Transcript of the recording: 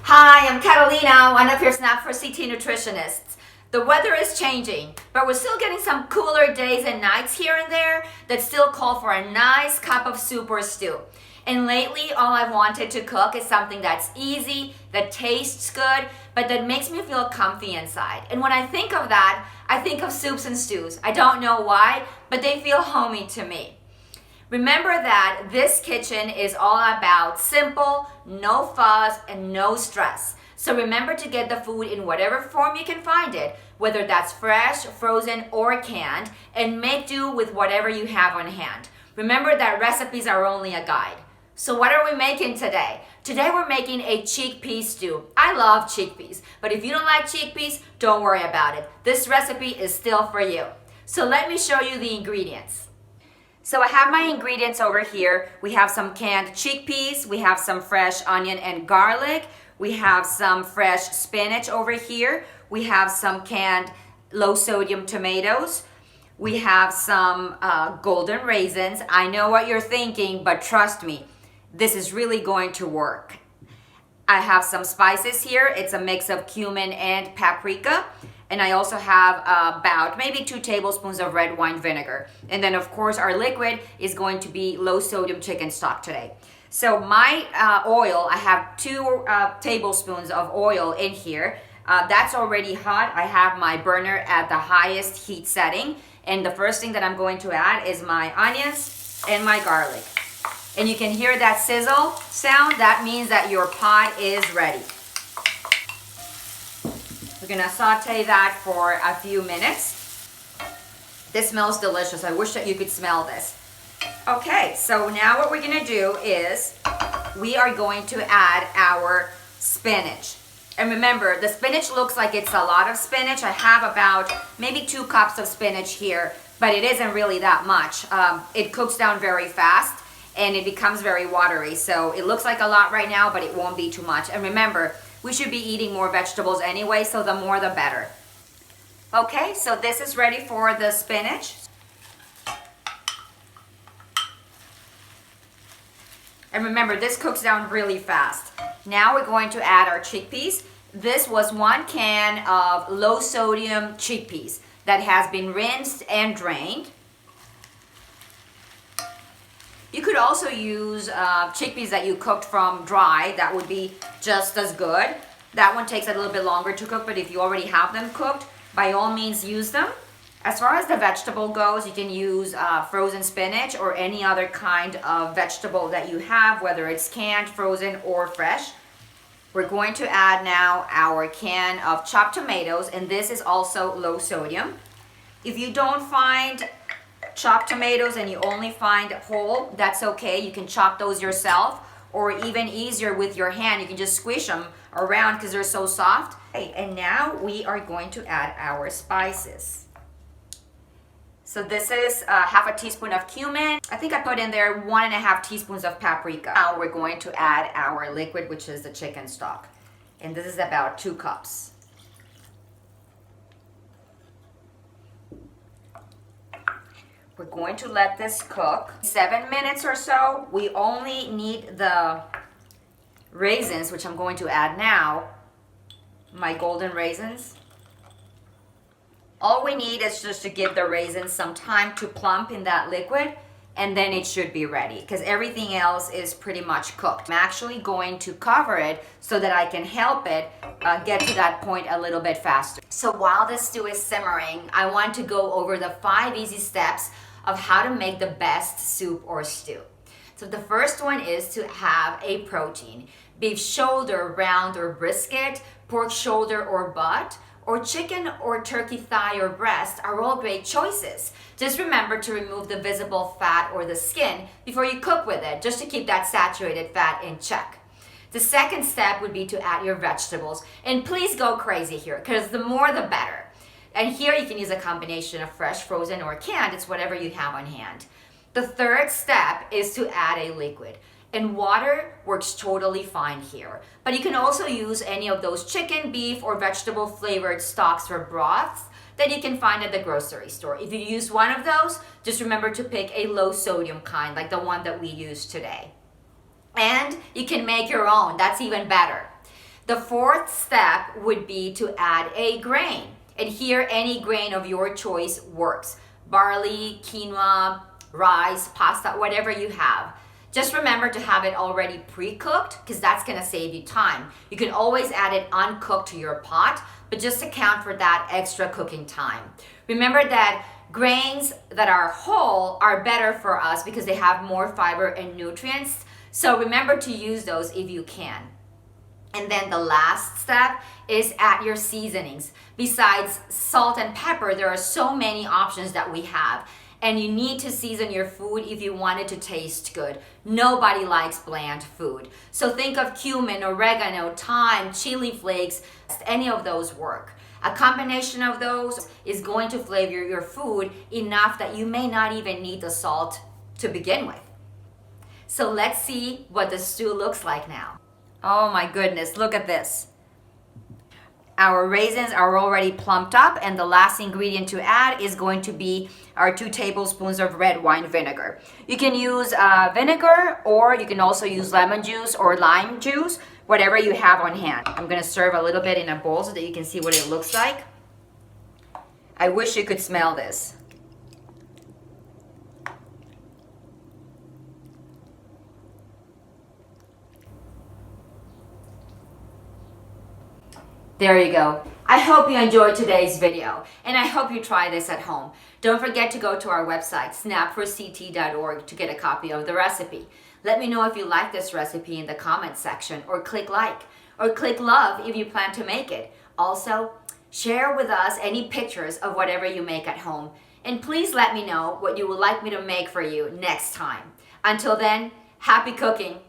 Hi, I'm Catalina, one of your SNAP4CT Nutritionists. The weather is changing, but we're still getting some cooler days and nights here and there that still call for a nice cup of soup or stew. And lately, all I've wanted to cook is something that's easy, that tastes good, but that makes me feel comfy inside. And when I think of that, I think of soups and stews. I don't know why, but they feel homey to me. Remember that this kitchen is all about simple, no fuss, and no stress. So remember to get the food in whatever form you can find it, whether that's fresh, frozen, or canned, and make do with whatever you have on hand. Remember that recipes are only a guide. So what are we making today? Today we're making a chickpea stew. I love chickpeas, but if you don't like chickpeas, don't worry about it. This recipe is still for you. So let me show you the ingredients. So I have my ingredients over here. We have some canned chickpeas, we have some fresh onion and garlic, we have some fresh spinach over here, we have some canned low sodium tomatoes, we have some golden raisins. I know what you're thinking, but trust me, this is really going to work. I have some spices here. It's a mix of cumin and paprika. And I also have about maybe 2 tablespoons of red wine vinegar. And then of course our liquid is going to be low sodium chicken stock today. So my oil, I have 2 tablespoons of oil in here. That's already hot. I have my burner at the highest heat setting. And the first thing that I'm going to add is my onions and my garlic. And you can hear that sizzle sound. That means that your pot is ready. We're gonna saute that for a few minutes. This smells delicious. I wish that you could smell this. Okay, so now what we're gonna do is we are going to add our spinach. And remember, the spinach looks like it's a lot of spinach. I have about maybe 2 cups of spinach here, but it isn't really that much. It cooks down very fast and it becomes very watery. So it looks like a lot right now, but it won't be too much. And remember, we should be eating more vegetables anyway, so the more the better. Okay, so this is ready for the spinach. And remember, this cooks down really fast. Now we're going to add our chickpeas. This was 1 can of low sodium chickpeas that has been rinsed and drained. You could also use chickpeas that you cooked from dry. That would be just as good. That one takes a little bit longer to cook, but if you already have them cooked, by all means use them. As far as the vegetable goes, you can use frozen spinach or any other kind of vegetable that you have, whether it's canned, frozen, or fresh. We're going to add now our can of chopped tomatoes, and this is also low sodium. If you don't find chopped tomatoes and you only find whole, that's okay. You can chop those yourself, or even easier with your hand, you can just squish them around because they're so soft. Okay, and now we are going to add our spices. So this is half a teaspoon of cumin. I think I put in there 1.5 teaspoons of paprika. Now we're going to add our liquid, which is the chicken stock. And this is about 2 cups. We're going to let this cook 7 minutes or so. We only need the raisins, which I'm going to add now, my golden raisins. All we need is just to give the raisins some time to plump in that liquid, and then it should be ready because everything else is pretty much cooked. I'm actually going to cover it so that I can help it get to that point a little bit faster. So while this stew is simmering, I want to go over the 5 easy steps of how to make the best soup or stew. So the first one is to have a protein. Beef shoulder, round, or brisket, pork shoulder or butt, or chicken or turkey thigh or breast are all great choices. Just remember to remove the visible fat or the skin before you cook with it, just to keep that saturated fat in check. The second step would be to add your vegetables. And please go crazy here, because the more the better. And here you can use a combination of fresh, frozen, or canned. It's whatever you have on hand. The third step is to add a liquid. And water works totally fine here. But you can also use any of those chicken, beef, or vegetable flavored stocks or broths that you can find at the grocery store. If you use one of those, just remember to pick a low sodium kind, like the one that we use today. And you can make your own. That's even better. The fourth step would be to add a grain. And here, any grain of your choice works. Barley, quinoa, rice, pasta, whatever you have. Just remember to have it already pre-cooked because that's going to save you time. You can always add it uncooked to your pot, but just account for that extra cooking time. Remember that grains that are whole are better for us because they have more fiber and nutrients. So remember to use those if you can. And then the last step is add your seasonings. Besides salt and pepper, there are so many options that we have. And you need to season your food if you want it to taste good. Nobody likes bland food. So think of cumin, oregano, thyme, chili flakes, any of those work. A combination of those is going to flavor your food enough that you may not even need the salt to begin with. So let's see what the stew looks like now. Oh my goodness, look at this. Our raisins are already plumped up, and the last ingredient to add is going to be our 2 tablespoons of red wine vinegar. You can use vinegar, or you can also use lemon juice or lime juice, whatever you have on hand. I'm going to serve a little bit in a bowl so that you can see what it looks like. I wish you could smell this. There you go. I hope you enjoyed today's video, and I hope you try this at home. Don't forget to go to our website, SNAP4CT.org, to get a copy of the recipe. Let me know if you like this recipe in the comments section, or click like, or click love if you plan to make it. Also, share with us any pictures of whatever you make at home, and please let me know what you would like me to make for you next time. Until then, happy cooking!